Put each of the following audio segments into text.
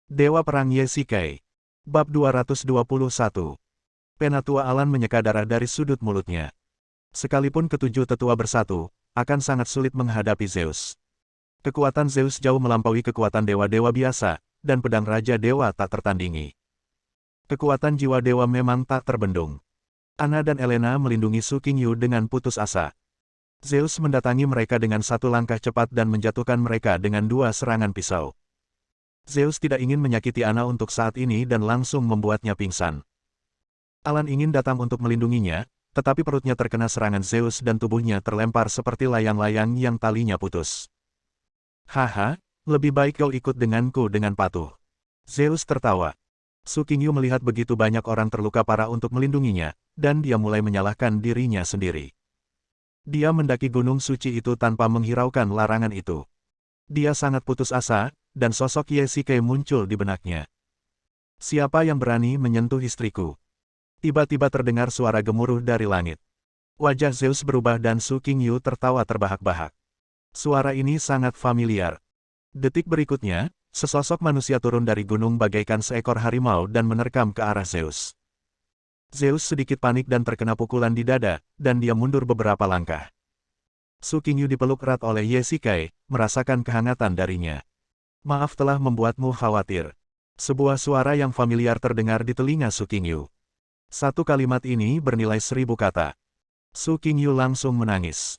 Dewa Perang Ye-Shikai. Bab 221. Penatua Alan menyeka darah dari sudut mulutnya. Sekalipun ketujuh tetua bersatu, akan sangat sulit menghadapi Zeus. Kekuatan Zeus jauh melampaui kekuatan dewa-dewa biasa, dan pedang Raja Dewa tak tertandingi. Kekuatan jiwa dewa memang tak terbendung. Anna dan Elena melindungi Su Qingyu dengan putus asa. Zeus mendatangi mereka dengan satu langkah cepat dan menjatuhkan mereka dengan dua serangan pisau. Zeus tidak ingin menyakiti Anna untuk saat ini dan langsung membuatnya pingsan. Alan ingin datang untuk melindunginya, tetapi perutnya terkena serangan Zeus dan tubuhnya terlempar seperti layang-layang yang talinya putus. Haha, lebih baik kau ikut denganku dengan patuh. Zeus tertawa. Su Qingyu melihat begitu banyak orang terluka parah untuk melindunginya, dan dia mulai menyalahkan dirinya sendiri. Dia mendaki gunung suci itu tanpa menghiraukan larangan itu. Dia sangat putus asa, dan sosok Ye-Shikai muncul di benaknya. Siapa yang berani menyentuh istriku? Tiba-tiba terdengar suara gemuruh dari langit. Wajah Zeus berubah dan Su Qingyu tertawa terbahak-bahak. Suara ini sangat familiar. Detik berikutnya, sesosok manusia turun dari gunung bagaikan seekor harimau dan menerkam ke arah Zeus. Zeus sedikit panik dan terkena pukulan di dada, dan dia mundur beberapa langkah. Su Qingyu dipeluk erat oleh Ye-Shikai, merasakan kehangatan darinya. Maaf telah membuatmu khawatir. Sebuah suara yang familiar terdengar di telinga Su Qingyu. Satu kalimat ini bernilai 1000 kata. Su Qingyu langsung menangis.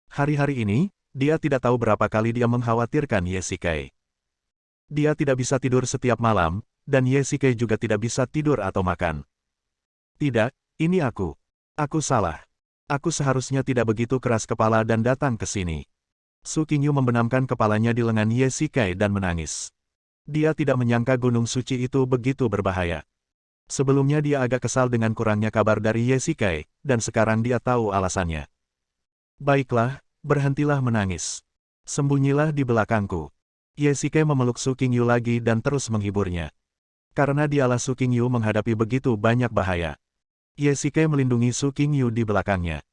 Hari-hari ini, dia tidak tahu berapa kali dia mengkhawatirkan Ye-Shikai. Dia tidak bisa tidur setiap malam, dan Ye-Shikai juga tidak bisa tidur atau makan. Tidak, ini aku. Aku salah. Aku seharusnya tidak begitu keras kepala dan datang ke sini. Su Qingyu membenamkan kepalanya di lengan Ye-Shikai dan menangis. Dia tidak menyangka gunung suci itu begitu berbahaya. Sebelumnya dia agak kesal dengan kurangnya kabar dari Ye-Shikai, dan sekarang dia tahu alasannya. Baiklah, berhentilah menangis. Sembunyilah di belakangku. Ye-Shikai memeluk Su Qingyu lagi dan terus menghiburnya. Karena dialah Su Qingyu menghadapi begitu banyak bahaya. Ye-Shikai melindungi Su Qingyu di belakangnya.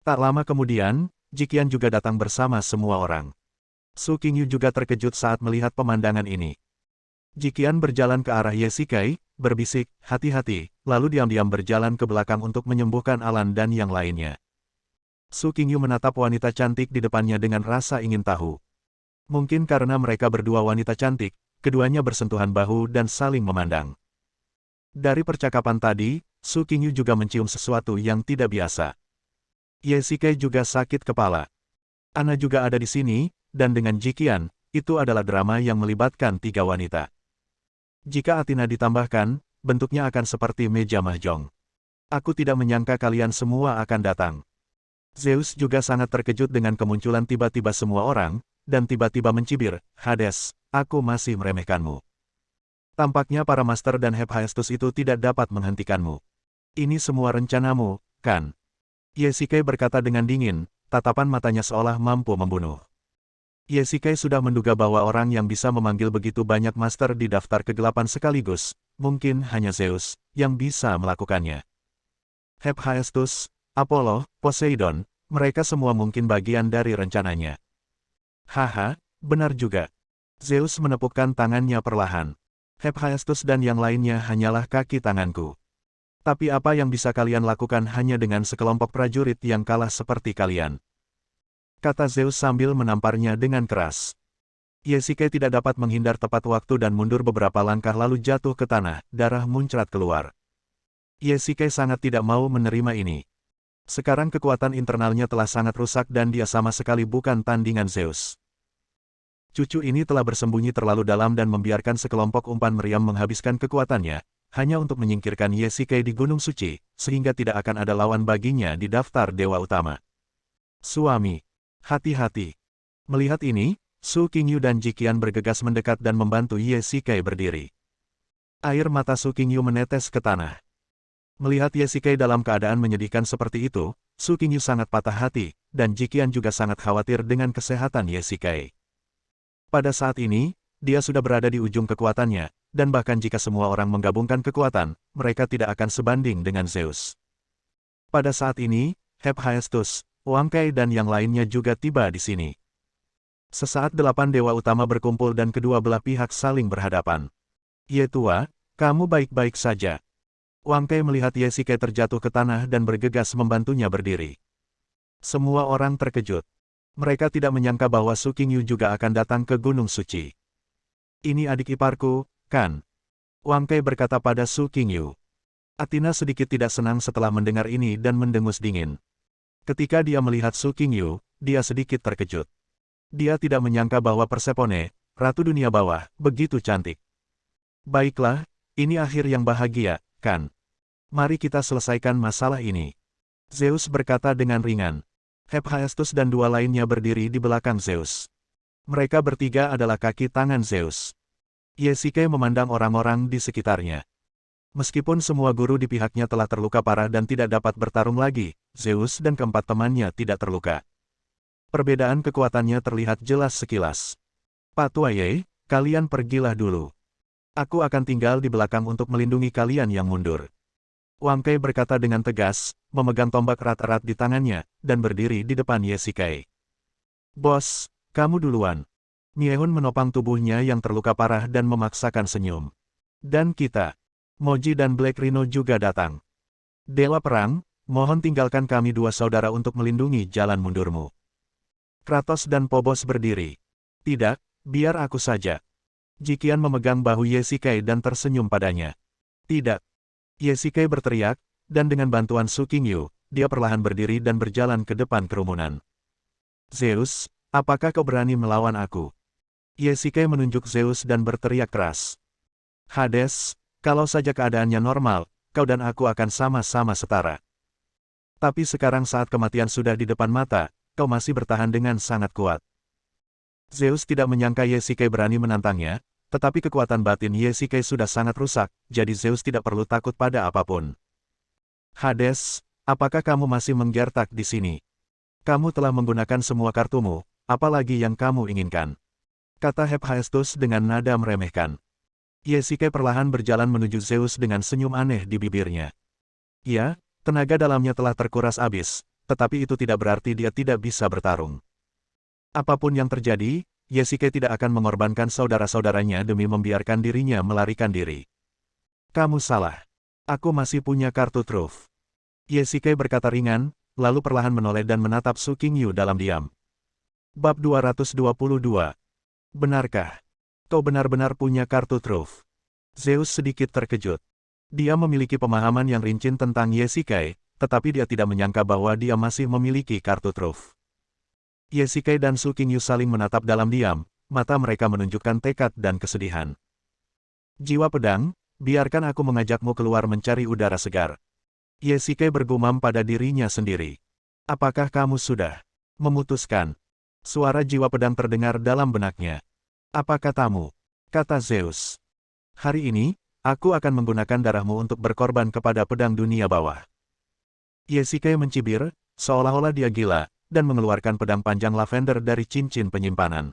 Tak lama kemudian, Jiqian juga datang bersama semua orang. Su Qingyu juga terkejut saat melihat pemandangan ini. Jiqian berjalan ke arah Ye-Shikai, berbisik, hati-hati, lalu diam-diam berjalan ke belakang untuk menyembuhkan Alan dan yang lainnya. Su Qingyu menatap wanita cantik di depannya dengan rasa ingin tahu. Mungkin karena mereka berdua wanita cantik, keduanya bersentuhan bahu dan saling memandang. Dari percakapan tadi, Su Qingyu juga mencium sesuatu yang tidak biasa. Ye-Shikai juga sakit kepala. Anna juga ada di sini, dan dengan Jiqian, itu adalah drama yang melibatkan 3 wanita. Jika Athena ditambahkan, bentuknya akan seperti meja mahjong. Aku tidak menyangka kalian semua akan datang. Zeus juga sangat terkejut dengan kemunculan tiba-tiba semua orang, dan tiba-tiba mencibir, Hades, aku masih meremehkanmu. Tampaknya para master dan Hephaestus itu tidak dapat menghentikanmu. Ini semua rencanamu, kan? Ye-Shikai berkata dengan dingin, tatapan matanya seolah mampu membunuh. Ye-Shikai sudah menduga bahwa orang yang bisa memanggil begitu banyak master di daftar kegelapan sekaligus, mungkin hanya Zeus, yang bisa melakukannya. Hephaestus, Apollo, Poseidon, mereka semua mungkin bagian dari rencananya. Haha, benar juga. Zeus menepukkan tangannya perlahan. Hephaestus dan yang lainnya hanyalah kaki tanganku. Tapi apa yang bisa kalian lakukan hanya dengan sekelompok prajurit yang kalah seperti kalian? Kata Zeus sambil menamparnya dengan keras. Ye-Shikai tidak dapat menghindar tepat waktu dan mundur beberapa langkah lalu jatuh ke tanah, darah muncrat keluar. Ye-Shikai sangat tidak mau menerima ini. Sekarang kekuatan internalnya telah sangat rusak dan dia sama sekali bukan tandingan Zeus. Cucu ini telah bersembunyi terlalu dalam dan membiarkan sekelompok umpan meriam menghabiskan kekuatannya, hanya untuk menyingkirkan Ye-Shikai di Gunung Suci, sehingga tidak akan ada lawan baginya di daftar dewa utama. Suami. Hati-hati. Melihat ini, Su Qingyu dan Jiqian bergegas mendekat dan membantu Ye-Shikai berdiri. Air mata Su Qingyu menetes ke tanah. Melihat Ye-Shikai dalam keadaan menyedihkan seperti itu, Su Qingyu sangat patah hati, dan Jiqian juga sangat khawatir dengan kesehatan Ye-Shikai. Pada saat ini, dia sudah berada di ujung kekuatannya, dan bahkan jika semua orang menggabungkan kekuatan, mereka tidak akan sebanding dengan Zeus. Pada saat ini, Hephaestus, Wang Kai dan yang lainnya juga tiba di sini. Sesaat 8 dewa utama berkumpul dan kedua belah pihak saling berhadapan. Ye tua, kamu baik-baik saja. Wang Kei melihat Ye Shikai terjatuh ke tanah dan bergegas membantunya berdiri. Semua orang terkejut. Mereka tidak menyangka bahwa Su Qingyu juga akan datang ke Gunung Suci. Ini adik iparku, kan? Wang Kei berkata pada Su Qingyu. Athena sedikit tidak senang setelah mendengar ini dan mendengus dingin. Ketika dia melihat Su Qingyu, dia sedikit terkejut. Dia tidak menyangka bahwa Persephone, Ratu Dunia Bawah, begitu cantik. Baiklah, ini akhir yang bahagia, kan? Mari kita selesaikan masalah ini. Zeus berkata dengan ringan. Hephaestus dan dua lainnya berdiri di belakang Zeus. Mereka bertiga adalah kaki tangan Zeus. Ye Shikai memandang orang-orang di sekitarnya. Meskipun semua guru di pihaknya telah terluka parah dan tidak dapat bertarung lagi, Zeus dan keempat temannya tidak terluka. Perbedaan kekuatannya terlihat jelas sekilas. Pak Tua Ye, kalian pergilah dulu. Aku akan tinggal di belakang untuk melindungi kalian yang mundur. Wang Kei berkata dengan tegas, memegang tombak erat-erat di tangannya, dan berdiri di depan Ye Shikai. Bos, kamu duluan. Miehun menopang tubuhnya yang terluka parah dan memaksakan senyum. Dan kita. Moji dan Black Rhino juga datang. Dewa Perang, mohon tinggalkan kami dua saudara untuk melindungi jalan mundurmu. Kratos dan Phobos berdiri. Tidak, biar aku saja. Jiqian memegang bahu Ye Shikai dan tersenyum padanya. Tidak. Ye Shikai berteriak, dan dengan bantuan Su Qingyu, dia perlahan berdiri dan berjalan ke depan kerumunan. Zeus, apakah kau berani melawan aku? Ye Shikai menunjuk Zeus dan berteriak keras. Hades, kalau saja keadaannya normal, kau dan aku akan sama-sama setara. Tapi sekarang saat kematian sudah di depan mata, kau masih bertahan dengan sangat kuat. Zeus tidak menyangka Ye Shikai berani menantangnya, tetapi kekuatan batin Ye Shikai sudah sangat rusak, jadi Zeus tidak perlu takut pada apapun. Hades, apakah kamu masih menggertak di sini? Kamu telah menggunakan semua kartumu, apalagi yang kamu inginkan? Kata Hephaestus dengan nada meremehkan. Ye Shikai perlahan berjalan menuju Zeus dengan senyum aneh di bibirnya. Ya, tenaga dalamnya telah terkuras habis, tetapi itu tidak berarti dia tidak bisa bertarung. Apapun yang terjadi, Ye Shikai tidak akan mengorbankan saudara-saudaranya demi membiarkan dirinya melarikan diri. Kamu salah. Aku masih punya kartu truf. Ye Shikai berkata ringan, lalu perlahan menoleh dan menatap Su Qingyu dalam diam. Bab 222. Benarkah? Kau benar-benar punya kartu truf? Zeus sedikit terkejut. Dia memiliki pemahaman yang rinci tentang Ye Shikai, tetapi dia tidak menyangka bahwa dia masih memiliki kartu truf. Ye Shikai dan Su Qingyu saling menatap dalam diam, mata mereka menunjukkan tekad dan kesedihan. Jiwa pedang, biarkan aku mengajakmu keluar mencari udara segar. Ye Shikai bergumam pada dirinya sendiri. Apakah kamu sudah memutuskan? Suara jiwa pedang terdengar dalam benaknya. Apa katamu? Kata Zeus. Hari ini, aku akan menggunakan darahmu untuk berkorban kepada pedang dunia bawah. Ye Shikai mencibir, seolah-olah dia gila, dan mengeluarkan pedang panjang lavender dari cincin penyimpanan.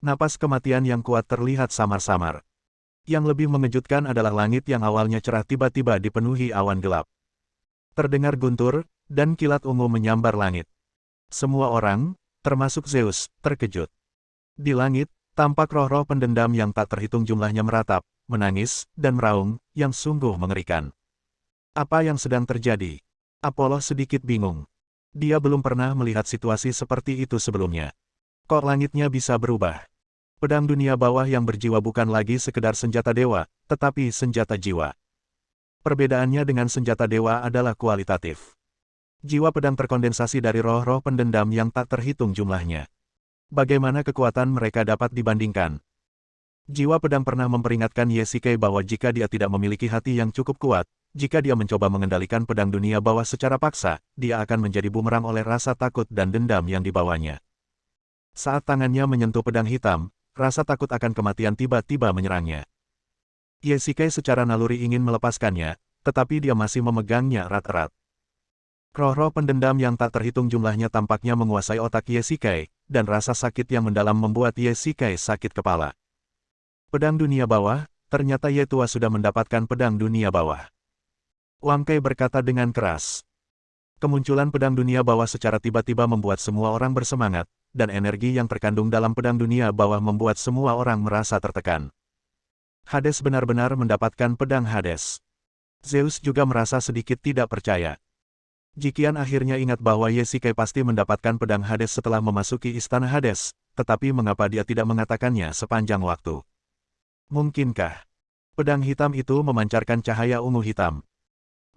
Napas kematian yang kuat terlihat samar-samar. Yang lebih mengejutkan adalah langit yang awalnya cerah tiba-tiba dipenuhi awan gelap. Terdengar guntur, dan kilat ungu menyambar langit. Semua orang, termasuk Zeus, terkejut. Di langit, tampak roh-roh pendendam yang tak terhitung jumlahnya meratap, menangis, dan meraung, yang sungguh mengerikan. Apa yang sedang terjadi? Apollo sedikit bingung. Dia belum pernah melihat situasi seperti itu sebelumnya. Kok langitnya bisa berubah? Pedang dunia bawah yang berjiwa bukan lagi sekedar senjata dewa, tetapi senjata jiwa. Perbedaannya dengan senjata dewa adalah kualitatif. Jiwa pedang terkondensasi dari roh-roh pendendam yang tak terhitung jumlahnya. Bagaimana kekuatan mereka dapat dibandingkan? Jiwa pedang pernah memperingatkan Ye Shikai bahwa jika dia tidak memiliki hati yang cukup kuat, jika dia mencoba mengendalikan pedang dunia bawah secara paksa, dia akan menjadi bumerang oleh rasa takut dan dendam yang dibawanya. Saat tangannya menyentuh pedang hitam, rasa takut akan kematian tiba-tiba menyerangnya. Ye Shikai secara naluri ingin melepaskannya, tetapi dia masih memegangnya erat-erat. Roh-roh pendendam yang tak terhitung jumlahnya tampaknya menguasai otak Ye Shikai, dan rasa sakit yang mendalam membuat Ye Shikai sakit kepala. Pedang dunia bawah, ternyata Ye Tua sudah mendapatkan pedang dunia bawah. Wang Kei berkata dengan keras. Kemunculan pedang dunia bawah secara tiba-tiba membuat semua orang bersemangat, dan energi yang terkandung dalam pedang dunia bawah membuat semua orang merasa tertekan. Hades benar-benar mendapatkan pedang Hades. Zeus juga merasa sedikit tidak percaya. Jikian akhirnya ingat bahwa Yesikai pasti mendapatkan pedang Hades setelah memasuki istana Hades, tetapi mengapa dia tidak mengatakannya sepanjang waktu? Mungkinkah pedang hitam itu memancarkan cahaya ungu hitam?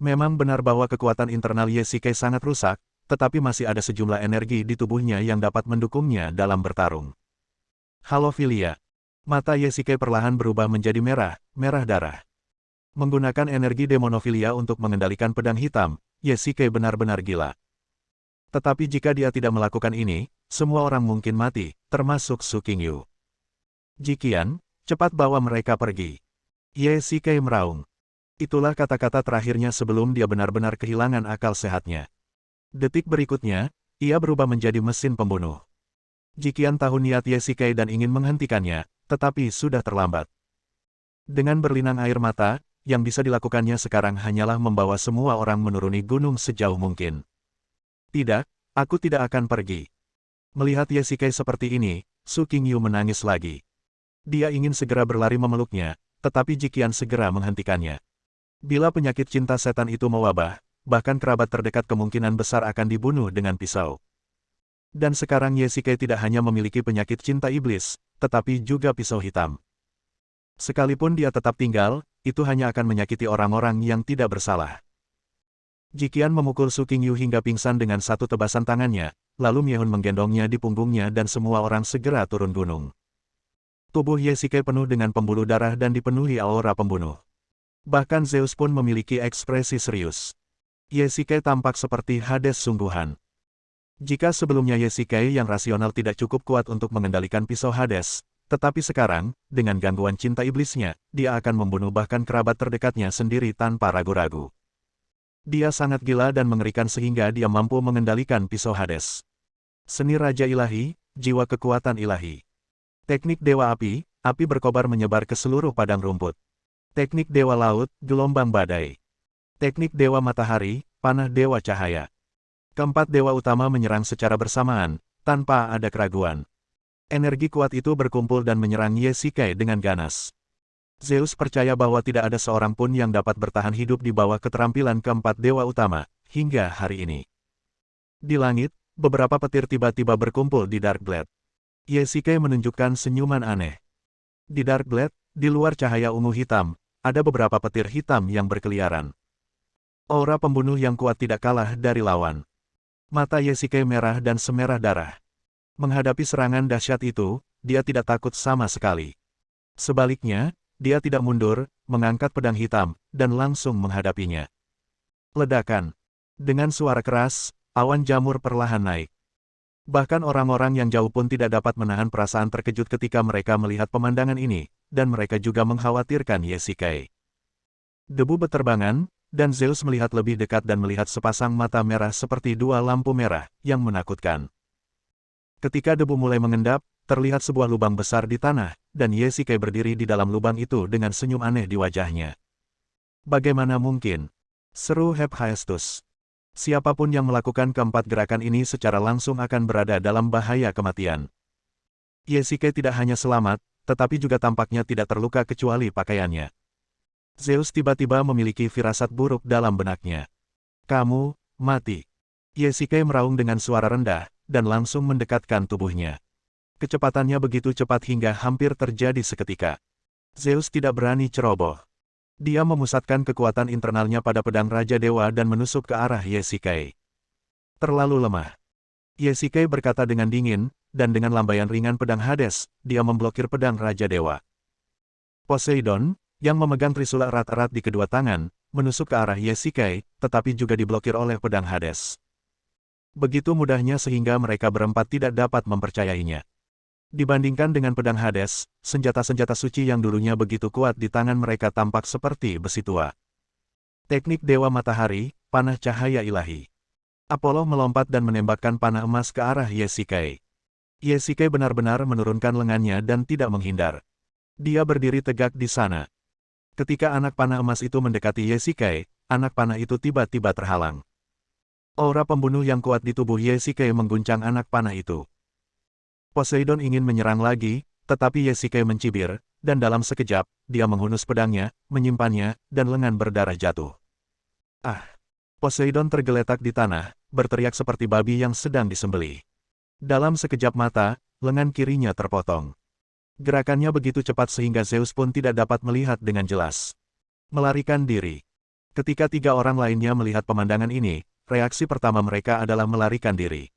Memang benar bahwa kekuatan internal Yesikai sangat rusak, tetapi masih ada sejumlah energi di tubuhnya yang dapat mendukungnya dalam bertarung. Halofilia. Mata Yesikai perlahan berubah menjadi merah, merah darah. Menggunakan energi demonofilia untuk mengendalikan pedang hitam, Yesikai benar-benar gila. Tetapi jika dia tidak melakukan ini, semua orang mungkin mati, termasuk Su Qingyu. Jikian, cepat bawa mereka pergi. Yesikai meraung. Itulah kata-kata terakhirnya sebelum dia benar-benar kehilangan akal sehatnya. Detik berikutnya, ia berubah menjadi mesin pembunuh. Jikian tahu niat Yesikai dan ingin menghentikannya, tetapi sudah terlambat. Dengan berlinang air mata, yang bisa dilakukannya sekarang hanyalah membawa semua orang menuruni gunung sejauh mungkin. Tidak, aku tidak akan pergi. Melihat Yesikai seperti ini, Su Qingyu menangis lagi. Dia ingin segera berlari memeluknya, tetapi Jikian segera menghentikannya. Bila penyakit cinta setan itu mewabah, bahkan kerabat terdekat kemungkinan besar akan dibunuh dengan pisau. Dan sekarang Yesikai tidak hanya memiliki penyakit cinta iblis, tetapi juga pisau hitam. Sekalipun dia tetap tinggal, itu hanya akan menyakiti orang-orang yang tidak bersalah. Jikian memukul Su Qingyu hingga pingsan dengan satu tebasan tangannya, lalu Miehun menggendongnya di punggungnya dan semua orang segera turun gunung. Tubuh Yesikai penuh dengan pembuluh darah dan dipenuhi aura pembunuh. Bahkan Zeus pun memiliki ekspresi serius. Yesikai tampak seperti Hades sungguhan. Jika sebelumnya Yesikai yang rasional tidak cukup kuat untuk mengendalikan pisau Hades, tetapi sekarang, dengan gangguan cinta iblisnya, dia akan membunuh bahkan kerabat terdekatnya sendiri tanpa ragu-ragu. Dia sangat gila dan mengerikan sehingga dia mampu mengendalikan pisau Hades. Seni Raja Ilahi, jiwa kekuatan ilahi. Teknik Dewa Api, api berkobar menyebar ke seluruh padang rumput. Teknik Dewa Laut, gelombang badai. Teknik Dewa Matahari, panah Dewa Cahaya. Keempat dewa utama menyerang secara bersamaan, tanpa ada keraguan. Energi kuat itu berkumpul dan menyerang Yesikai dengan ganas. Zeus percaya bahwa tidak ada seorang pun yang dapat bertahan hidup di bawah keterampilan keempat dewa utama, hingga hari ini. Di langit, beberapa petir tiba-tiba berkumpul di Darkblade. Yesikai menunjukkan senyuman aneh. Di Darkblade, di luar cahaya ungu hitam, ada beberapa petir hitam yang berkeliaran. Aura pembunuh yang kuat tidak kalah dari lawan. Mata Yesikai merah dan semerah darah. Menghadapi serangan dahsyat itu, dia tidak takut sama sekali. Sebaliknya, dia tidak mundur, mengangkat pedang hitam, dan langsung menghadapinya. Ledakan. Dengan suara keras, awan jamur perlahan naik. Bahkan orang-orang yang jauh pun tidak dapat menahan perasaan terkejut ketika mereka melihat pemandangan ini, dan mereka juga mengkhawatirkan Yesikai. Debu beterbangan, dan Zeus melihat lebih dekat dan melihat sepasang mata merah seperti dua lampu merah, yang menakutkan. Ketika debu mulai mengendap, terlihat sebuah lubang besar di tanah, dan Yesikai berdiri di dalam lubang itu dengan senyum aneh di wajahnya. Bagaimana mungkin? Seru Hephaestus. Siapapun yang melakukan keempat gerakan ini secara langsung akan berada dalam bahaya kematian. Yesikai tidak hanya selamat, tetapi juga tampaknya tidak terluka kecuali pakaiannya. Zeus tiba-tiba memiliki firasat buruk dalam benaknya. Kamu, mati. Yesikai meraung dengan suara rendah, dan langsung mendekatkan tubuhnya. Kecepatannya begitu cepat hingga hampir terjadi seketika. Zeus tidak berani ceroboh. Dia memusatkan kekuatan internalnya pada pedang Raja Dewa dan menusuk ke arah Yesikai. Terlalu lemah. Yesikai berkata dengan dingin, dan dengan lambaian ringan pedang Hades, dia memblokir pedang Raja Dewa. Poseidon, yang memegang trisula erat-erat di kedua tangan, menusuk ke arah Yesikai, tetapi juga diblokir oleh pedang Hades. Begitu mudahnya sehingga mereka berempat tidak dapat mempercayainya. Dibandingkan dengan pedang Hades, senjata-senjata suci yang dulunya begitu kuat di tangan mereka tampak seperti besi tua. Teknik Dewa Matahari, panah cahaya ilahi. Apollo melompat dan menembakkan panah emas ke arah Yesikai. Yesikai benar-benar menurunkan lengannya dan tidak menghindar. Dia berdiri tegak di sana. Ketika anak panah emas itu mendekati Yesikai, anak panah itu tiba-tiba terhalang. Aura pembunuh yang kuat di tubuh Yesikai mengguncang anak panah itu. Poseidon ingin menyerang lagi, tetapi Yesikai mencibir, dan dalam sekejap, dia menghunus pedangnya, menyimpannya, dan lengan berdarah jatuh. Ah! Poseidon tergeletak di tanah, berteriak seperti babi yang sedang disembelih. Dalam sekejap mata, lengan kirinya terpotong. Gerakannya begitu cepat sehingga Zeus pun tidak dapat melihat dengan jelas. Melarikan diri. Ketika 3 orang lainnya melihat pemandangan ini, reaksi pertama mereka adalah melarikan diri.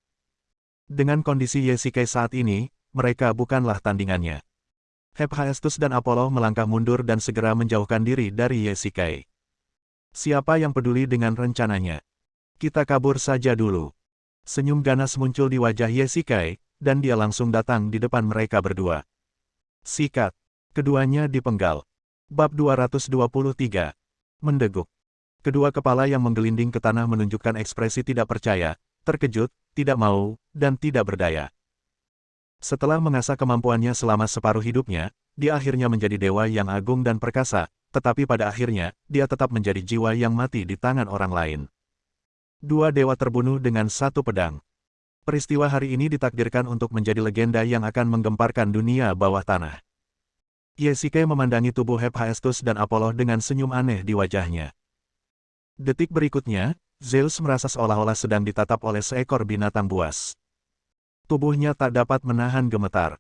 Dengan kondisi Yesikei saat ini, mereka bukanlah tandingannya. Hephaestus dan Apollo melangkah mundur dan segera menjauhkan diri dari Yesikei. Siapa yang peduli dengan rencananya? Kita kabur saja dulu. Senyum ganas muncul di wajah Yesikei, dan dia langsung datang di depan mereka berdua. Sikat. Keduanya dipenggal. Bab 223. Mendeguk. Kedua kepala yang menggelinding ke tanah menunjukkan ekspresi tidak percaya, terkejut, tidak mau, dan tidak berdaya. Setelah mengasah kemampuannya selama separuh hidupnya, dia akhirnya menjadi dewa yang agung dan perkasa, tetapi pada akhirnya, dia tetap menjadi jiwa yang mati di tangan orang lain. 2 dewa terbunuh dengan 1 pedang. Peristiwa hari ini ditakdirkan untuk menjadi legenda yang akan menggemparkan dunia bawah tanah. Yesikei memandangi tubuh Hephaestus dan Apollo dengan senyum aneh di wajahnya. Detik berikutnya, Zeus merasa seolah-olah sedang ditatap oleh seekor binatang buas. Tubuhnya tak dapat menahan gemetar.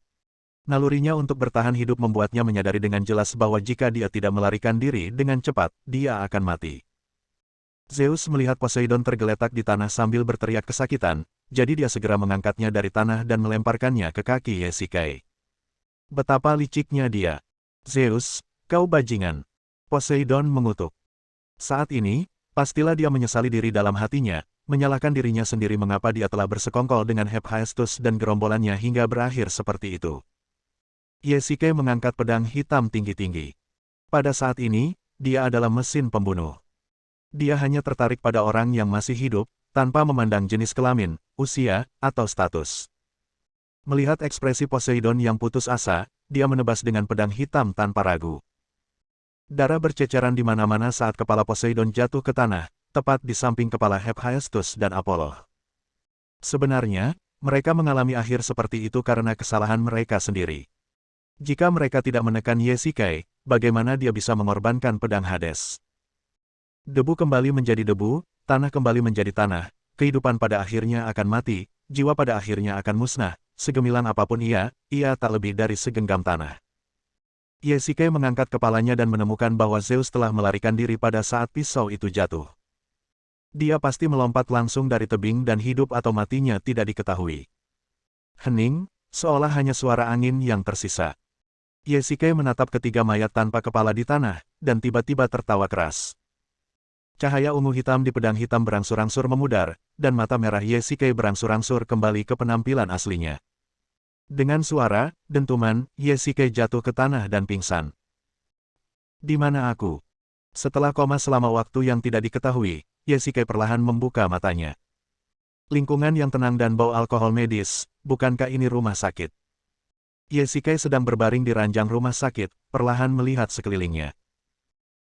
Nalurinya untuk bertahan hidup membuatnya menyadari dengan jelas bahwa jika dia tidak melarikan diri dengan cepat, dia akan mati. Zeus melihat Poseidon tergeletak di tanah sambil berteriak kesakitan, jadi dia segera mengangkatnya dari tanah dan melemparkannya ke kaki Yesikei. Betapa liciknya dia. Zeus, kau bajingan. Poseidon mengutuk. Saat ini, pastilah dia menyesali diri dalam hatinya, menyalahkan dirinya sendiri mengapa dia telah bersekongkol dengan Hephaestus dan gerombolannya hingga berakhir seperti itu. Yesikei mengangkat pedang hitam tinggi-tinggi. Pada saat ini, dia adalah mesin pembunuh. Dia hanya tertarik pada orang yang masih hidup, tanpa memandang jenis kelamin, usia, atau status. Melihat ekspresi Poseidon yang putus asa, dia menebas dengan pedang hitam tanpa ragu. Darah berceceran di mana-mana saat kepala Poseidon jatuh ke tanah, tepat di samping kepala Hephaestus dan Apollo. Sebenarnya, mereka mengalami akhir seperti itu karena kesalahan mereka sendiri. Jika mereka tidak menekan Yesikei, bagaimana dia bisa mengorbankan pedang Hades? Debu kembali menjadi debu, tanah kembali menjadi tanah, kehidupan pada akhirnya akan mati, jiwa pada akhirnya akan musnah, segemilang apapun ia tak lebih dari segenggam tanah. Yesikei mengangkat kepalanya dan menemukan bahwa Zeus telah melarikan diri pada saat pisau itu jatuh. Dia pasti melompat langsung dari tebing dan hidup atau matinya tidak diketahui. Hening, seolah hanya suara angin yang tersisa. Yesikei menatap ketiga mayat tanpa kepala di tanah, dan tiba-tiba tertawa keras. Cahaya ungu hitam di pedang hitam berangsur-angsur memudar, dan mata merah Yesikei berangsur-angsur kembali ke penampilan aslinya. Dengan suara, dentuman, Yesikei jatuh ke tanah dan pingsan. Di mana aku? Setelah koma selama waktu yang tidak diketahui, Yesikei perlahan membuka matanya. Lingkungan yang tenang dan bau alkohol medis, bukankah ini rumah sakit? Yesikei sedang berbaring di ranjang rumah sakit, perlahan melihat sekelilingnya.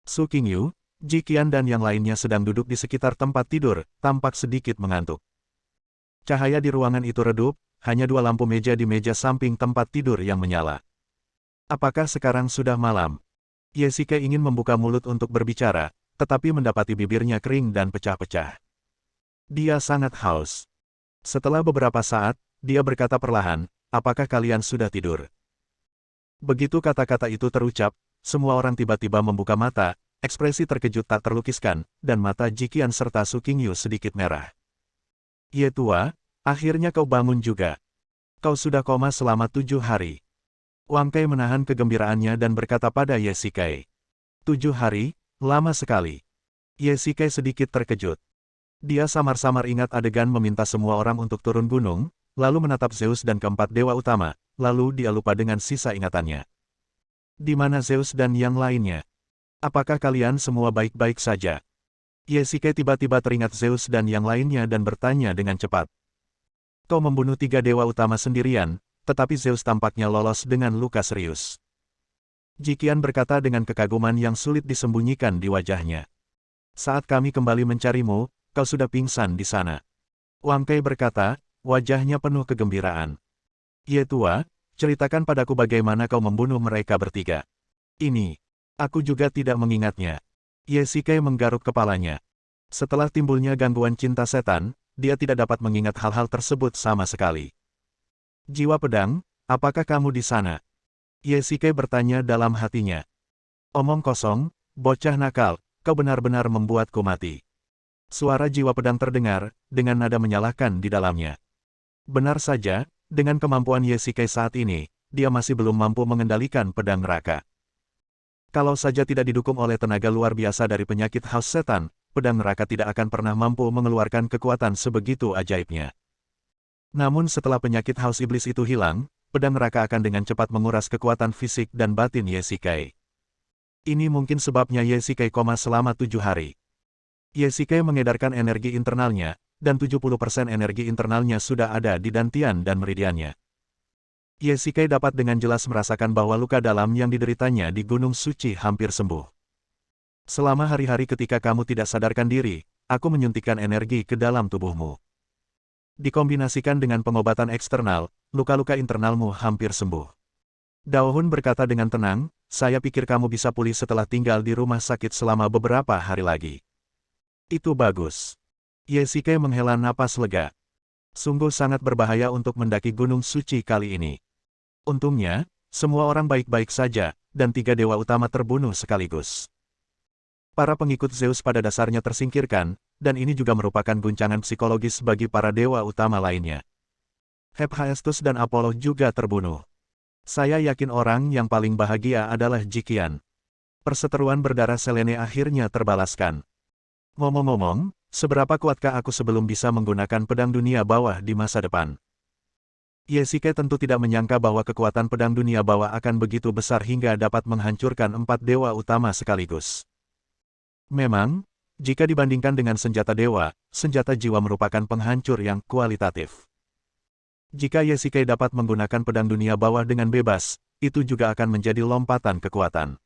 Su Qingyu, Ji Qian dan yang lainnya sedang duduk di sekitar tempat tidur, tampak sedikit mengantuk. Cahaya di ruangan itu redup, hanya 2 lampu meja di meja samping tempat tidur yang menyala. Apakah sekarang sudah malam? Yesikei ingin membuka mulut untuk berbicara, tetapi mendapati bibirnya kering dan pecah-pecah. Dia sangat haus. Setelah beberapa saat, dia berkata perlahan, "Apakah kalian sudah tidur?" Begitu kata-kata itu terucap, semua orang tiba-tiba membuka mata, ekspresi terkejut tak terlukiskan, dan mata Ji Qian serta Su Qingyu sedikit merah. "Ye tua, akhirnya kau bangun juga. Kau sudah koma selama 7 hari." Wang Kai menahan kegembiraannya dan berkata pada Yesikei, 7 hari, lama sekali. Yesikei sedikit terkejut. Dia samar-samar ingat adegan meminta semua orang untuk turun gunung, lalu menatap Zeus dan keempat dewa utama, lalu dia lupa dengan sisa ingatannya. Di mana Zeus dan yang lainnya? Apakah kalian semua baik-baik saja? Yesikei tiba-tiba teringat Zeus dan yang lainnya dan bertanya dengan cepat. Kau membunuh 3 dewa utama sendirian, tetapi Zeus tampaknya lolos dengan luka serius. Ji Qian berkata dengan kekaguman yang sulit disembunyikan di wajahnya. Saat kami kembali mencarimu, kau sudah pingsan di sana. Wang Kai berkata, wajahnya penuh kegembiraan. Ye tua, Ceritakan padaku bagaimana kau membunuh mereka bertiga. Ini, aku juga tidak mengingatnya. Ye Shikai menggaruk kepalanya. Setelah timbulnya gangguan cinta setan, dia tidak dapat mengingat hal-hal tersebut sama sekali. Jiwa pedang, apakah kamu di sana? Ye Shikai bertanya dalam hatinya. Omong kosong, bocah nakal, kau benar-benar membuatku mati. Suara jiwa pedang terdengar, dengan nada menyalahkan di dalamnya. Benar saja, dengan kemampuan Ye Shikai saat ini, dia masih belum mampu mengendalikan pedang neraka. Kalau saja tidak didukung oleh tenaga luar biasa dari penyakit haus setan, pedang neraka tidak akan pernah mampu mengeluarkan kekuatan sebegitu ajaibnya. Namun setelah penyakit haus iblis itu hilang, pedang neraka akan dengan cepat menguras kekuatan fisik dan batin Ye Shikai. Ini mungkin sebabnya Ye Shikai koma selama 7 hari. Ye Shikai mengedarkan energi internalnya, dan 70% energi internalnya sudah ada di dantian dan meridiannya. Ye Shikai dapat dengan jelas merasakan bahwa luka dalam yang dideritanya di Gunung Suci hampir sembuh. Selama hari-hari ketika kamu tidak sadarkan diri, aku menyuntikkan energi ke dalam tubuhmu. Dikombinasikan dengan pengobatan eksternal, luka-luka internalmu hampir sembuh. Dao Hun berkata dengan tenang, saya pikir kamu bisa pulih setelah tinggal di rumah sakit selama beberapa hari lagi. Itu bagus. Ye Shikai menghela napas lega. Sungguh sangat berbahaya untuk mendaki Gunung Suci kali ini. Untungnya, semua orang baik-baik saja, dan 3 dewa utama terbunuh sekaligus. Para pengikut Zeus pada dasarnya tersingkirkan, dan ini juga merupakan guncangan psikologis bagi para dewa utama lainnya. Hephaestus dan Apollo juga terbunuh. Saya yakin orang yang paling bahagia adalah Jikian. Perseteruan berdarah Selene akhirnya terbalaskan. Ngomong-ngomong, seberapa kuatkah aku sebelum bisa menggunakan pedang dunia bawah di masa depan? Ye Shikai tentu tidak menyangka bahwa kekuatan pedang dunia bawah akan begitu besar hingga dapat menghancurkan 4 dewa utama sekaligus. Memang, jika dibandingkan dengan senjata dewa, senjata jiwa merupakan penghancur yang kualitatif. Jika Ye Shikai dapat menggunakan pedang dunia bawah dengan bebas, itu juga akan menjadi lompatan kekuatan.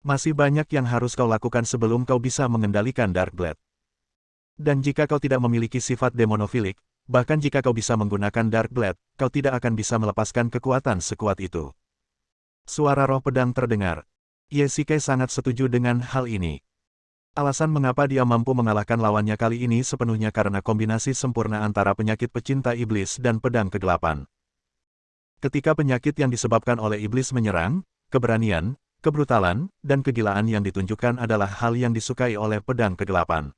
Masih banyak yang harus kau lakukan sebelum kau bisa mengendalikan Darkblade. Dan jika kau tidak memiliki sifat demonofilik, bahkan jika kau bisa menggunakan Darkblade, kau tidak akan bisa melepaskan kekuatan sekuat itu. Suara roh pedang terdengar. Ye Shikai sangat setuju dengan hal ini. Alasan mengapa dia mampu mengalahkan lawannya kali ini sepenuhnya karena kombinasi sempurna antara penyakit pecinta iblis dan pedang kegelapan. Ketika penyakit yang disebabkan oleh iblis menyerang, keberanian, kebrutalan, dan kegilaan yang ditunjukkan adalah hal yang disukai oleh pedang kegelapan.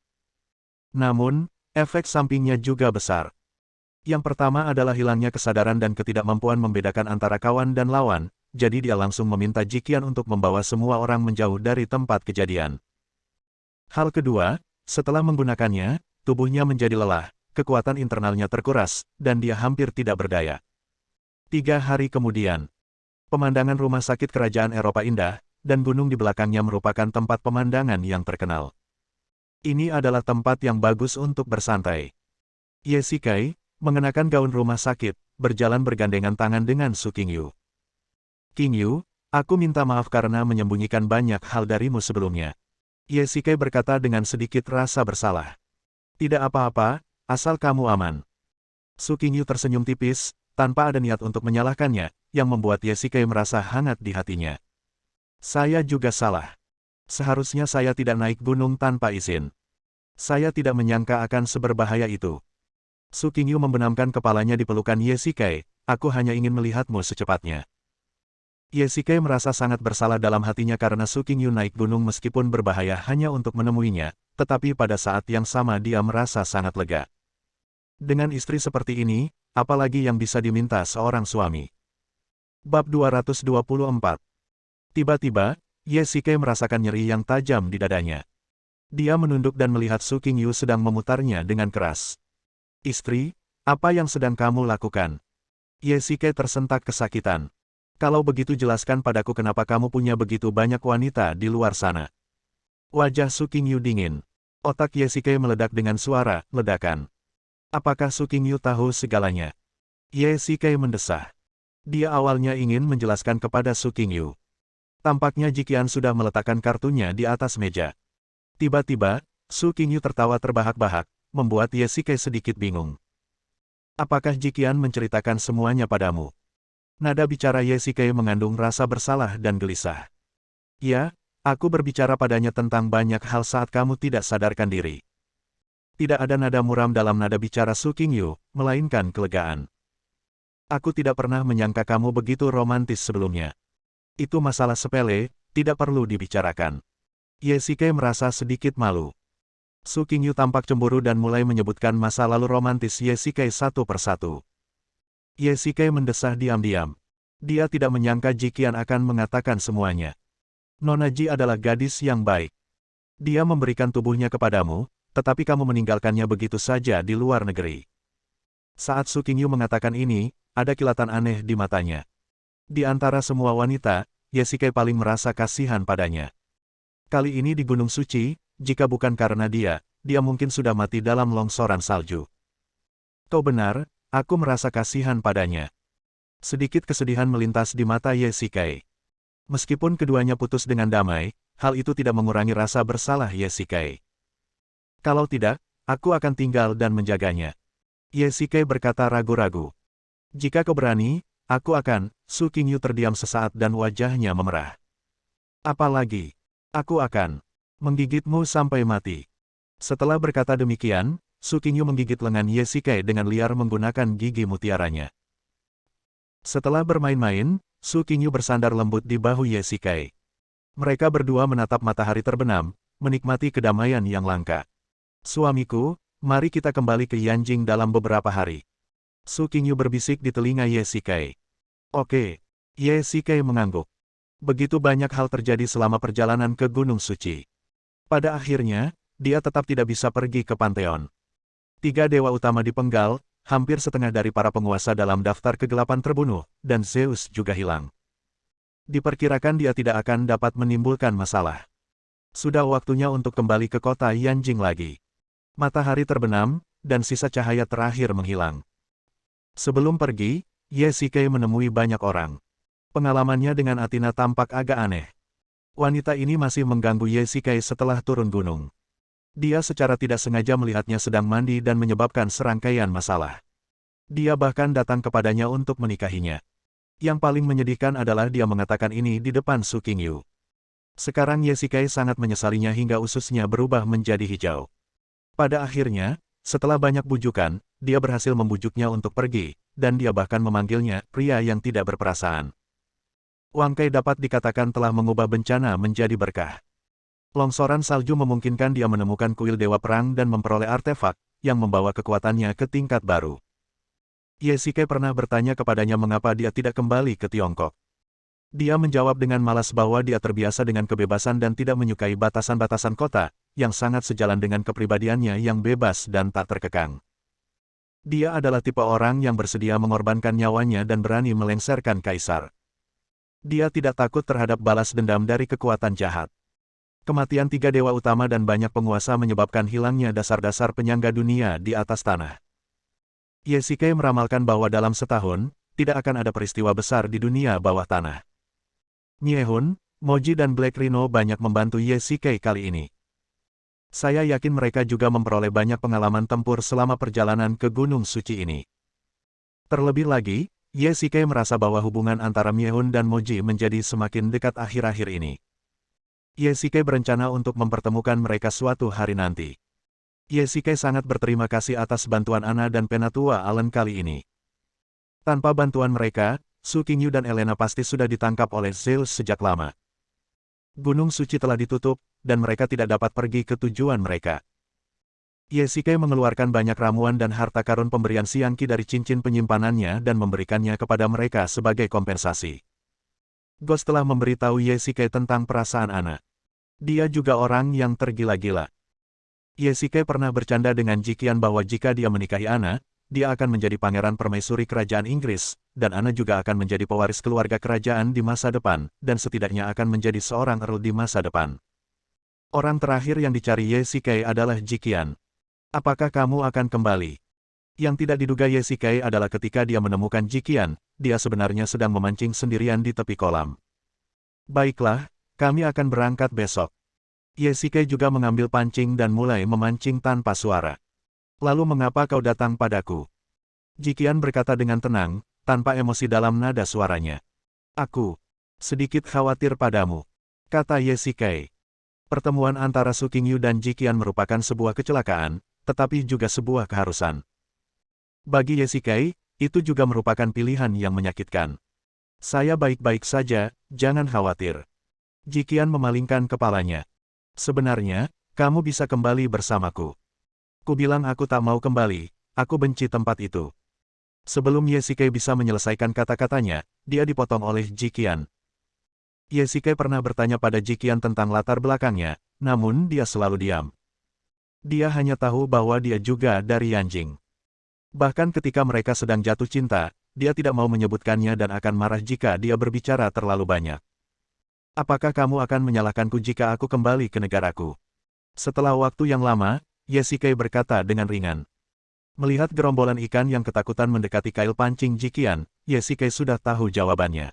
Namun, efek sampingnya juga besar. Yang pertama adalah hilangnya kesadaran dan ketidakmampuan membedakan antara kawan dan lawan, jadi dia langsung meminta Jikian untuk membawa semua orang menjauh dari tempat kejadian. Hal kedua, setelah menggunakannya, tubuhnya menjadi lelah, kekuatan internalnya terkuras, dan dia hampir tidak berdaya. 3 hari kemudian, pemandangan rumah sakit kerajaan Eropa indah, dan gunung di belakangnya merupakan tempat pemandangan yang terkenal. Ini adalah tempat yang bagus untuk bersantai. Ye Shikai, mengenakan gaun rumah sakit, berjalan bergandengan tangan dengan Su Qingyu. Qingyu, aku minta maaf karena menyembunyikan banyak hal darimu sebelumnya. Ye Shikai berkata dengan sedikit rasa bersalah. Tidak apa-apa, asal kamu aman. Su Qingyu tersenyum tipis, tanpa ada niat untuk menyalahkannya, yang membuat Ye Shikai merasa hangat di hatinya. Saya juga salah. Seharusnya saya tidak naik gunung tanpa izin. Saya tidak menyangka akan seberbahaya itu. Su Qingyu membenamkan kepalanya di pelukan Ye Shikai, aku hanya ingin melihatmu secepatnya. Ye Shikai merasa sangat bersalah dalam hatinya karena Su Qingyu naik gunung meskipun berbahaya hanya untuk menemuinya, tetapi pada saat yang sama dia merasa sangat lega. Dengan istri seperti ini, apalagi yang bisa diminta seorang suami. Bab 224. Tiba-tiba, Ye Shikai merasakan nyeri yang tajam di dadanya. Dia menunduk dan melihat Su Qingyu sedang memutarnya dengan keras. Istri, apa yang sedang kamu lakukan? Ye Shikai tersentak kesakitan. Kalau begitu jelaskan padaku kenapa kamu punya begitu banyak wanita di luar sana. Wajah Su Qingyu dingin. Otak Ye Shikai meledak dengan suara ledakan. Apakah Su Qingyu tahu segalanya? Ye Shikai mendesah. Dia awalnya ingin menjelaskan kepada Su Qingyu. Tampaknya Jikian sudah meletakkan kartunya di atas meja. Tiba-tiba, Su Qingyu tertawa terbahak-bahak, membuat Ye Shikai sedikit bingung. Apakah Jikian menceritakan semuanya padamu? Nada bicara Yesike mengandung rasa bersalah dan gelisah. Ya, aku berbicara padanya tentang banyak hal saat kamu tidak sadarkan diri. Tidak ada nada muram dalam nada bicara Su Qingyu, melainkan kelegaan. Aku tidak pernah menyangka kamu begitu romantis sebelumnya. Itu masalah sepele, tidak perlu dibicarakan. Yesike merasa sedikit malu. Su Qingyu tampak cemburu dan mulai menyebutkan masa lalu romantis Yesike satu persatu. Yesike mendesah diam-diam. Dia tidak menyangka Jiqian akan mengatakan semuanya. Nona Ji adalah gadis yang baik. Dia memberikan tubuhnya kepadamu, tetapi kamu meninggalkannya begitu saja di luar negeri. Saat Su Qingyu mengatakan ini, ada kilatan aneh di matanya. Di antara semua wanita, Yesike paling merasa kasihan padanya. Kali ini di Gunung Suci, jika bukan karena dia mungkin sudah mati dalam longsoran salju. Kau benar, aku merasa kasihan padanya. Sedikit kesedihan melintas di mata Yesike. Meskipun keduanya putus dengan damai, hal itu tidak mengurangi rasa bersalah Yesike. Kalau tidak, aku akan tinggal dan menjaganya. Yesike berkata ragu-ragu. Jika kau berani, aku akan. Su Qingyu terdiam sesaat dan wajahnya memerah. Apalagi, aku akan menggigitmu sampai mati. Setelah berkata demikian, Su Qingyu menggigit lengan Yesike dengan liar menggunakan gigi mutiaranya. Setelah bermain-main, Su Qingyu bersandar lembut di bahu Yesike. Mereka berdua menatap matahari terbenam, menikmati kedamaian yang langka. Suamiku, mari kita kembali ke Yanjing dalam beberapa hari. Su Qingyu berbisik di telinga Yesike. Oke. Yesike mengangguk. Begitu banyak hal terjadi selama perjalanan ke Gunung Suci. Pada akhirnya, dia tetap tidak bisa pergi ke Pantheon. 3 dewa utama dipenggal, hampir setengah dari para penguasa dalam daftar kegelapan terbunuh, dan Zeus juga hilang. Diperkirakan dia tidak akan dapat menimbulkan masalah. Sudah waktunya untuk kembali ke kota Yanjing lagi. Matahari terbenam, dan sisa cahaya terakhir menghilang. Sebelum pergi, Yesike menemui banyak orang. Pengalamannya dengan Athena tampak agak aneh. Wanita ini masih mengganggu Yesike setelah turun gunung. Dia secara tidak sengaja melihatnya sedang mandi dan menyebabkan serangkaian masalah. Dia bahkan datang kepadanya untuk menikahinya. Yang paling menyedihkan adalah dia mengatakan ini di depan Su Qingyu. Sekarang Yesike sangat menyesalinya hingga ususnya berubah menjadi hijau. Pada akhirnya, setelah banyak bujukan, dia berhasil membujuknya untuk pergi, dan dia bahkan memanggilnya pria yang tidak berperasaan. Wang Kai dapat dikatakan telah mengubah bencana menjadi berkah. Longsoran salju memungkinkan dia menemukan kuil Dewa Perang dan memperoleh artefak, yang membawa kekuatannya ke tingkat baru. Yesike pernah bertanya kepadanya mengapa dia tidak kembali ke Tiongkok. Dia menjawab dengan malas bahwa dia terbiasa dengan kebebasan dan tidak menyukai batasan-batasan kota, yang sangat sejalan dengan kepribadiannya yang bebas dan tak terkekang. Dia adalah tipe orang yang bersedia mengorbankan nyawanya dan berani melengsarkan kaisar. Dia tidak takut terhadap balas dendam dari kekuatan jahat. Kematian 3 dewa utama dan banyak penguasa menyebabkan hilangnya dasar-dasar penyangga dunia di atas tanah. Yesike meramalkan bahwa dalam setahun, tidak akan ada peristiwa besar di dunia bawah tanah. Nyehun, Moji dan Black Rhino banyak membantu Yesike kali ini. Saya yakin mereka juga memperoleh banyak pengalaman tempur selama perjalanan ke Gunung Suci ini. Terlebih lagi, Yesike merasa bahwa hubungan antara Nyehun dan Moji menjadi semakin dekat akhir-akhir ini. Yesike berencana untuk mempertemukan mereka suatu hari nanti. Yesike sangat berterima kasih atas bantuan Ana dan Penatua Allen kali ini. Tanpa bantuan mereka, Su Qingyu dan Elena pasti sudah ditangkap oleh Zeus sejak lama. Gunung Suci telah ditutup, dan mereka tidak dapat pergi ke tujuan mereka. Yesike mengeluarkan banyak ramuan dan harta karun pemberian Xiangqi dari cincin penyimpanannya dan memberikannya kepada mereka sebagai kompensasi. Ghost telah memberitahu Yesike tentang perasaan Ana. Dia juga orang yang tergila-gila. Yesike pernah bercanda dengan Jiqian bahwa jika dia menikahi Ana, dia akan menjadi pangeran permaisuri kerajaan Inggris, dan Ana juga akan menjadi pewaris keluarga kerajaan di masa depan, dan setidaknya akan menjadi seorang earl di masa depan. Orang terakhir yang dicari Yesike adalah Jiqian. Apakah kamu akan kembali? Yang tidak diduga Yesike adalah ketika dia menemukan Jiqian, dia sebenarnya sedang memancing sendirian di tepi kolam. Baiklah, kami akan berangkat besok. Yesike juga mengambil pancing dan mulai memancing tanpa suara. Lalu mengapa kau datang padaku? Jiqian berkata dengan tenang, tanpa emosi dalam nada suaranya. Aku sedikit khawatir padamu, kata Ye Shikai. Pertemuan antara Su Qingyu dan Ji Qian merupakan sebuah kecelakaan, tetapi juga sebuah keharusan. Bagi Ye Shikai, itu juga merupakan pilihan yang menyakitkan. Saya baik-baik saja, jangan khawatir. Ji Qian memalingkan kepalanya. Sebenarnya, kamu bisa kembali bersamaku. Ku bilang aku tak mau kembali, aku benci tempat itu. Sebelum Ye Shikai bisa menyelesaikan kata-katanya, dia dipotong oleh Ji Qian. Ye Shikai pernah bertanya pada Ji Qian tentang latar belakangnya, namun dia selalu diam. Dia hanya tahu bahwa dia juga dari Yanjing. Bahkan ketika mereka sedang jatuh cinta, dia tidak mau menyebutkannya dan akan marah jika dia berbicara terlalu banyak. Apakah kamu akan menyalahkanku jika aku kembali ke negaraku? Setelah waktu yang lama, Ye Shikai berkata dengan ringan. Melihat gerombolan ikan yang ketakutan mendekati kail pancing Ji Qian, Ye Shikai sudah tahu jawabannya.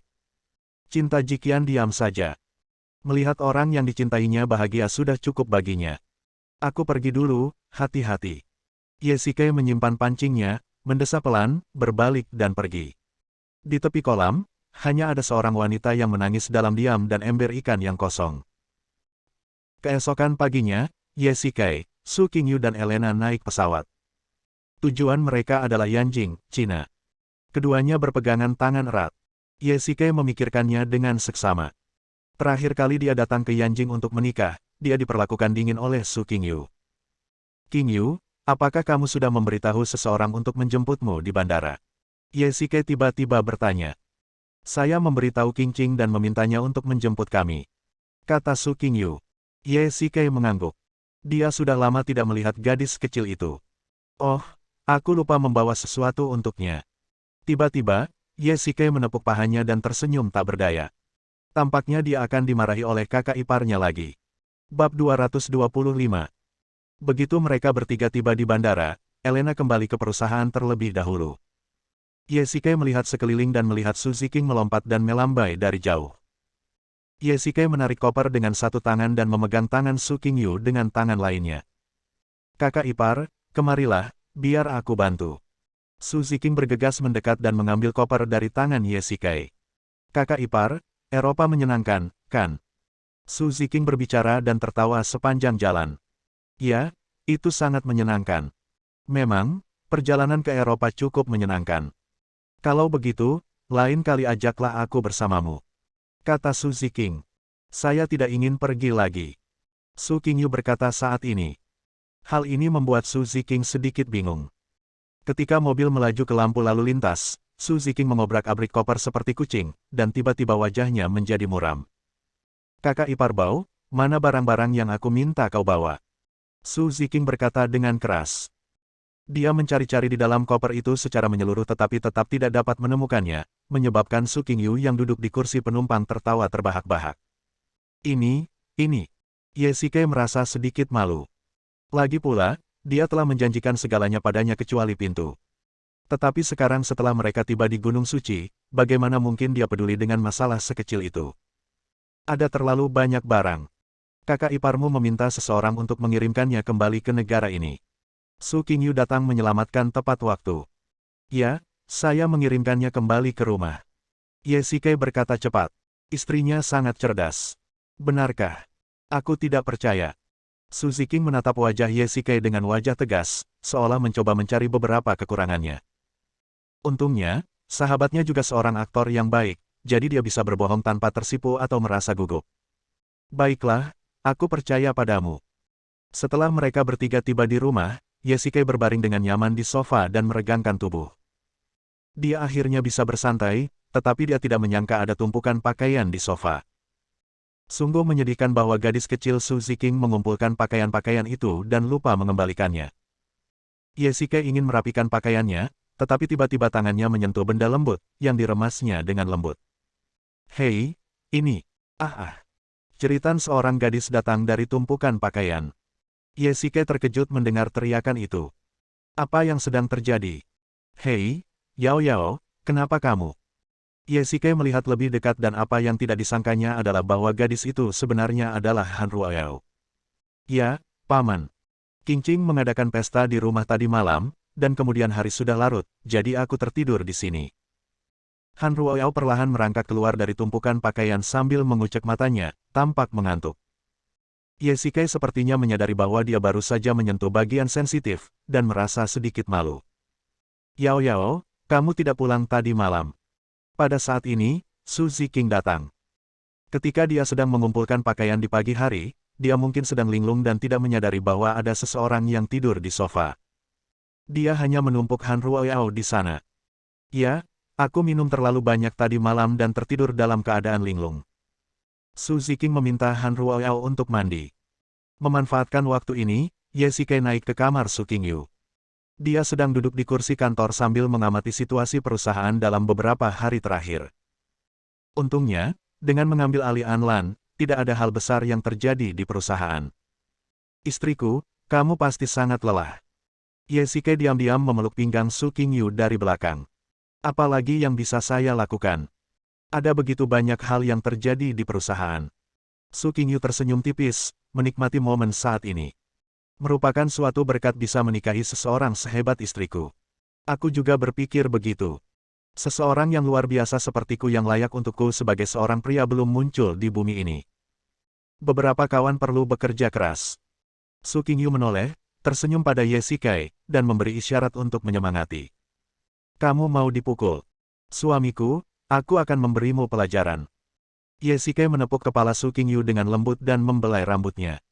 Cinta Ji Qian diam saja. Melihat orang yang dicintainya bahagia sudah cukup baginya. Aku pergi dulu, hati-hati. Ye Shikai menyimpan pancingnya, mendesah pelan, berbalik dan pergi. Di tepi kolam, hanya ada seorang wanita yang menangis dalam diam dan ember ikan yang kosong. Keesokan paginya, Ye Shikai, Su Qingyu dan Elena naik pesawat. Tujuan mereka adalah Yanjing, Cina. Keduanya berpegangan tangan erat. Ye Shikai memikirkannya dengan seksama. Terakhir kali dia datang ke Yanjing untuk menikah, dia diperlakukan dingin oleh Su Qingyu. Qingyu, apakah kamu sudah memberitahu seseorang untuk menjemputmu di bandara? Ye Shikai tiba-tiba bertanya. Saya memberitahu Qingqing dan memintanya untuk menjemput kami, kata Su Qingyu. Ye Shikai mengangguk. Dia sudah lama tidak melihat gadis kecil itu. Oh, aku lupa membawa sesuatu untuknya. Tiba-tiba, Ye Shikai menepuk pahanya dan tersenyum tak berdaya. Tampaknya dia akan dimarahi oleh kakak iparnya lagi. Bab 225. Begitu mereka bertiga tiba di bandara, Elena kembali ke perusahaan terlebih dahulu. Ye Shikai melihat sekeliling dan melihat Su Ziqing melompat dan melambai dari jauh. Ye Shikai menarik koper dengan satu tangan dan memegang tangan Su Qingyu dengan tangan lainnya. Kakak ipar, kemarilah, biar aku bantu. Su Ziqing bergegas mendekat dan mengambil koper dari tangan Ye Shikai. Kakak ipar, Eropa menyenangkan, kan? Su Ziqing berbicara dan tertawa sepanjang jalan. Ya, itu sangat menyenangkan. Memang, perjalanan ke Eropa cukup menyenangkan. Kalau begitu, lain kali ajaklah aku bersamamu, kata Su Ziqing. Saya tidak ingin pergi lagi, Su Qingyu berkata saat ini. Hal ini membuat Su Ziqing sedikit bingung. Ketika mobil melaju ke lampu lalu lintas, Su Ziqing mengobrak-abrik koper seperti kucing, dan tiba-tiba wajahnya menjadi muram. Kakak ipar Bao, mana barang-barang yang aku minta kau bawa? Su Ziqing berkata dengan keras. Dia mencari-cari di dalam koper itu secara menyeluruh tetapi tetap tidak dapat menemukannya, menyebabkan Su Qingyu yang duduk di kursi penumpang tertawa terbahak-bahak. Ini. Ye Shikai merasa sedikit malu. Lagi pula, dia telah menjanjikan segalanya padanya kecuali pintu. Tetapi sekarang setelah mereka tiba di Gunung Suci, bagaimana mungkin dia peduli dengan masalah sekecil itu? Ada terlalu banyak barang. Kakak iparmu meminta seseorang untuk mengirimkannya kembali ke negara ini. Su Qingyu datang menyelamatkan tepat waktu. Ya, saya mengirimkannya kembali ke rumah. Ye Shikai berkata cepat. Istrinya sangat cerdas. Benarkah? Aku tidak percaya. Su Ziqing menatap wajah Ye Shikai dengan wajah tegas, seolah mencoba mencari beberapa kekurangannya. Untungnya, sahabatnya juga seorang aktor yang baik, jadi dia bisa berbohong tanpa tersipu atau merasa gugup. Baiklah, aku percaya padamu. Setelah mereka bertiga tiba di rumah, Ye Shikai berbaring dengan nyaman di sofa dan meregangkan tubuh. Dia akhirnya bisa bersantai, tetapi dia tidak menyangka ada tumpukan pakaian di sofa. Sungguh menyedihkan bahwa gadis kecil Su Ziqing mengumpulkan pakaian-pakaian itu dan lupa mengembalikannya. Ye Shikai ingin merapikan pakaiannya, tetapi tiba-tiba tangannya menyentuh benda lembut, yang diremasnya dengan lembut. Hei, ini. Jeritan seorang gadis datang dari tumpukan pakaian. Ye Shikai terkejut mendengar teriakan itu. Apa yang sedang terjadi? Hei, Yao Yao, kenapa kamu? Ye Shikai melihat lebih dekat dan apa yang tidak disangkanya adalah bahwa gadis itu sebenarnya adalah Han Ruoyao. Ya, Paman. Qingqing mengadakan pesta di rumah tadi malam, dan kemudian hari sudah larut, jadi aku tertidur di sini. Han Ruoyao perlahan merangkak keluar dari tumpukan pakaian sambil mengucek matanya, tampak mengantuk. Ye Shikai sepertinya menyadari bahwa dia baru saja menyentuh bagian sensitif, dan merasa sedikit malu. Yao Yao, kamu tidak pulang tadi malam. Pada saat ini, Su Ziqing datang. Ketika dia sedang mengumpulkan pakaian di pagi hari, dia mungkin sedang linglung dan tidak menyadari bahwa ada seseorang yang tidur di sofa. Dia hanya menumpuk Han Ruoyao di sana. Ya, aku minum terlalu banyak tadi malam dan tertidur dalam keadaan linglung. Su Ziqing meminta Han Ruoyao untuk mandi. Memanfaatkan waktu ini, Ye Shikai naik ke kamar Su Qingyu. Dia sedang duduk di kursi kantor sambil mengamati situasi perusahaan dalam beberapa hari terakhir. Untungnya, dengan mengambil alih An Lan, tidak ada hal besar yang terjadi di perusahaan. Istriku, kamu pasti sangat lelah. Ye Shikai diam-diam memeluk pinggang Su Qingyu dari belakang. Apalagi yang bisa saya lakukan? Ada begitu banyak hal yang terjadi di perusahaan. Su Qingyu tersenyum tipis, menikmati momen saat ini. Merupakan suatu berkat bisa menikahi seseorang sehebat istriku. Aku juga berpikir begitu. Seseorang yang luar biasa sepertiku yang layak untukku sebagai seorang pria belum muncul di bumi ini. Beberapa kawan perlu bekerja keras. Su Qingyu menoleh, tersenyum pada Ye Shikai, dan memberi isyarat untuk menyemangati. Kamu mau dipukul? Suamiku, aku akan memberimu pelajaran. Ye Shikai menepuk kepala Su Qingyu dengan lembut dan membelai rambutnya.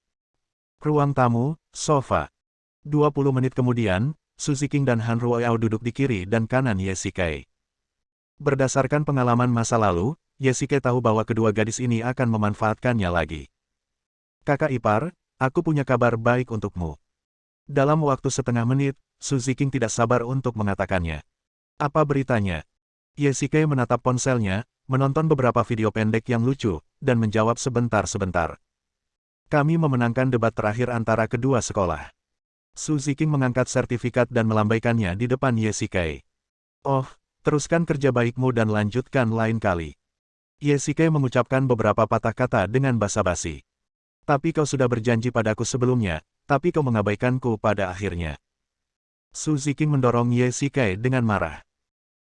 Ruang tamu, sofa. 20 menit kemudian, Su Ziqing dan Han Ruoyao duduk di kiri dan kanan Ye Shikai. Berdasarkan pengalaman masa lalu, Ye Shikai tahu bahwa kedua gadis ini akan memanfaatkannya lagi. Kakak ipar, aku punya kabar baik untukmu. Dalam waktu setengah menit, Su Ziqing tidak sabar untuk mengatakannya. Apa beritanya? Ye Shikai menatap ponselnya, menonton beberapa video pendek yang lucu, dan menjawab sebentar-sebentar. Kami memenangkan debat terakhir antara kedua sekolah. Su Ziqing mengangkat sertifikat dan melambaikannya di depan Ye Shikai. Oh, teruskan kerja baikmu dan lanjutkan lain kali. Ye Shikai mengucapkan beberapa patah kata dengan basa-basi. Tapi kau sudah berjanji padaku sebelumnya, tapi kau mengabaikanku pada akhirnya. Su Ziqing mendorong Ye Shikai dengan marah.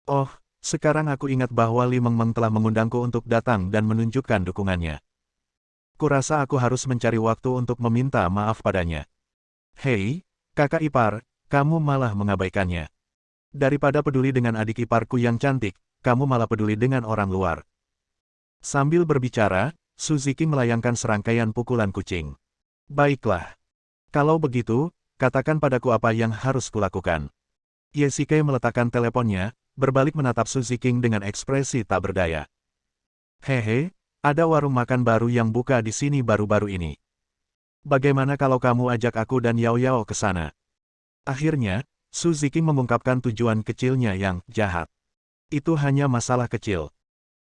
Oh, sekarang aku ingat bahwa Li Mengmeng telah mengundangku untuk datang dan menunjukkan dukungannya. Kurasa aku harus mencari waktu untuk meminta maaf padanya. Hei, kakak ipar, kamu malah mengabaikannya. Daripada peduli dengan adik iparku yang cantik, kamu malah peduli dengan orang luar. Sambil berbicara, Su Ziqing melayangkan serangkaian pukulan kucing. Baiklah. Kalau begitu, katakan padaku apa yang harus kulakukan. Ye Shikai meletakkan teleponnya, berbalik menatap Su Ziqing dengan ekspresi tak berdaya. Hehe, ada warung makan baru yang buka di sini baru-baru ini. Bagaimana kalau kamu ajak aku dan Yao Yao ke sana? Akhirnya, Su Ziqing mengungkapkan tujuan kecilnya yang jahat. Itu hanya masalah kecil.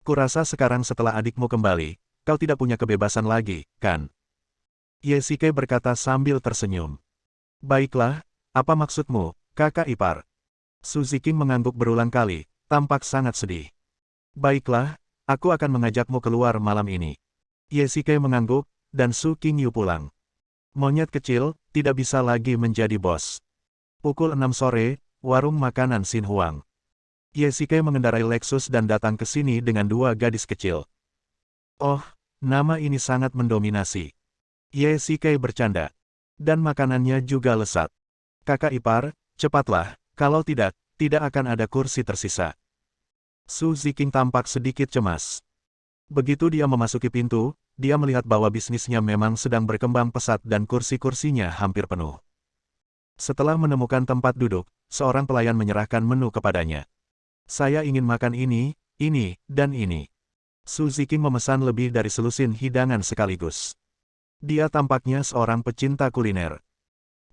Kurasa sekarang setelah adikmu kembali, kau tidak punya kebebasan lagi, kan? Ye Shikai berkata sambil tersenyum. Baiklah, apa maksudmu, kakak ipar? Su Ziqing mengangguk berulang kali, tampak sangat sedih. Baiklah, aku akan mengajakmu keluar malam ini. Ye Shikai mengangguk, dan Su Qingyu pulang. Monyet kecil, tidak bisa lagi menjadi bos. Pukul 6 sore, warung makanan Xin Huang. Ye Shikai mengendarai Lexus dan datang ke sini dengan dua gadis kecil. Oh, nama ini sangat mendominasi. Ye Shikai bercanda. Dan makanannya juga lezat. Kakak ipar, cepatlah. Kalau tidak, tidak akan ada kursi tersisa. Su Ziqing tampak sedikit cemas. Begitu dia memasuki pintu, dia melihat bahwa bisnisnya memang sedang berkembang pesat dan kursi-kursinya hampir penuh. Setelah menemukan tempat duduk, seorang pelayan menyerahkan menu kepadanya. Saya ingin makan ini, dan ini. Su Ziqing memesan lebih dari selusin hidangan sekaligus. Dia tampaknya seorang pecinta kuliner.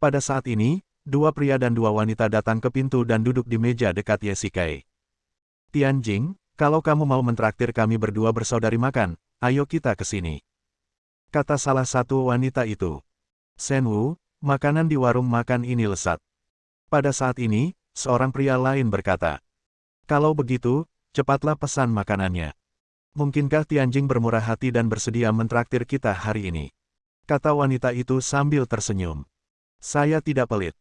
Pada saat ini, dua pria dan dua wanita datang ke pintu dan duduk di meja dekat Ye Shikai. Tianjing, kalau kamu mau mentraktir kami berdua bersaudari makan, ayo kita ke sini. Kata salah satu wanita itu. Shen Wu, makanan di warung makan ini lezat. Pada saat ini, seorang pria lain berkata. Kalau begitu, cepatlah pesan makanannya. Mungkinkah Tianjing bermurah hati dan bersedia mentraktir kita hari ini? Kata wanita itu sambil tersenyum. Saya tidak pelit.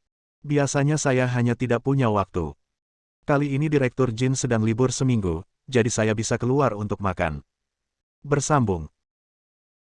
Biasanya saya hanya tidak punya waktu. Kali ini Direktur Jin sedang libur seminggu, jadi saya bisa keluar untuk makan. Bersambung,